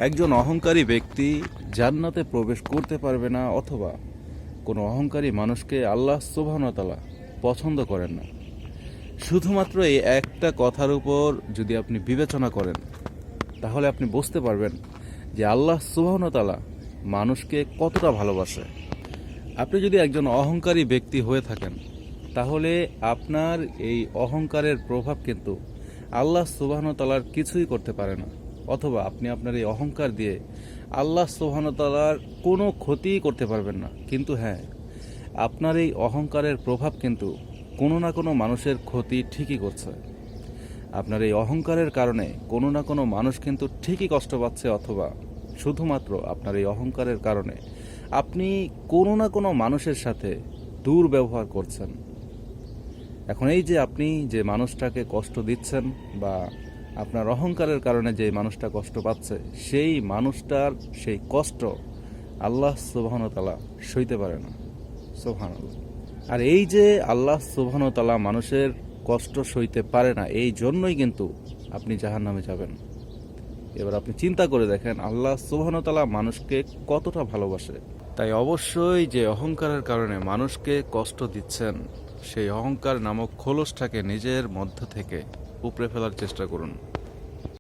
একজন অহংকারী ব্যক্তি জান্নাতে প্রবেশ করতে পারবে না, অথবা কোনো অহংকারী মানুষকে আল্লাহ সুবহানাহু ওয়া তাআলা পছন্দ করেন না। শুধুমাত্র এই একটা কথার উপর যদি আপনি বিবেচনা করেন, তাহলে আপনি বুঝতে পারবেন যে আল্লাহ সুবহানাহু ওয়া তাআলা মানুষকে কতটা ভালোবাসে। আপনি যদি একজন অহংকারী ব্যক্তি হয়ে থাকেন, তাহলে আপনার এই অহংকারের প্রভাব কিন্তু আল্লাহ সুবহানাহু ওয়া তাআলার কিছুই করতে পারে না, অথবা আপনি আপনার এই অহংকার দিয়ে আল্লাহ সুবহানাহু ওয়া তাআলার কোনো ক্ষতিই করতে পারবেন না। কিন্তু হ্যাঁ, আপনার এই অহংকারের প্রভাব কিন্তু কোনো না কোনো মানুষের ক্ষতি ঠিকই করছে। আপনার এই অহংকারের কারণে কোনো না কোনো মানুষ কিন্তু ঠিকই কষ্ট পাচ্ছে, অথবা শুধুমাত্র আপনার এই অহংকারের কারণে আপনি কোনো না কোনো মানুষের সাথে দুর্ব্যবহার করছেন। এখন এই যে আপনি যে মানুষটাকে কষ্ট দিচ্ছেন, বা আপনার অহংকারের কারণে যে মানুষটা কষ্ট পাচ্ছে, সেই মানুষটার সেই কষ্ট আল্লাহ সুবহানাহু ওয়া তাআলা সইতে পারে না। সুবহানাল্লাহ। আর এই যে আল্লাহ সুবহানাহু ওয়া তাআলা মানুষের কষ্ট সইতে পারে না, এই জন্যই কিন্তু আপনি জাহান্নামে যাবেন। এবার আপনি চিন্তা করে দেখেন আল্লাহ সুবহানাহু ওয়া তাআলা মানুষকে কতটা ভালোবাসে। তাই অবশ্যই যে অহংকারের কারণে মানুষকে কষ্ট দিচ্ছেন, সেই অহংকার নামক খোলসটাকে নিজের মধ্য থেকে উপড়ে ফেলার চেষ্টা করুন।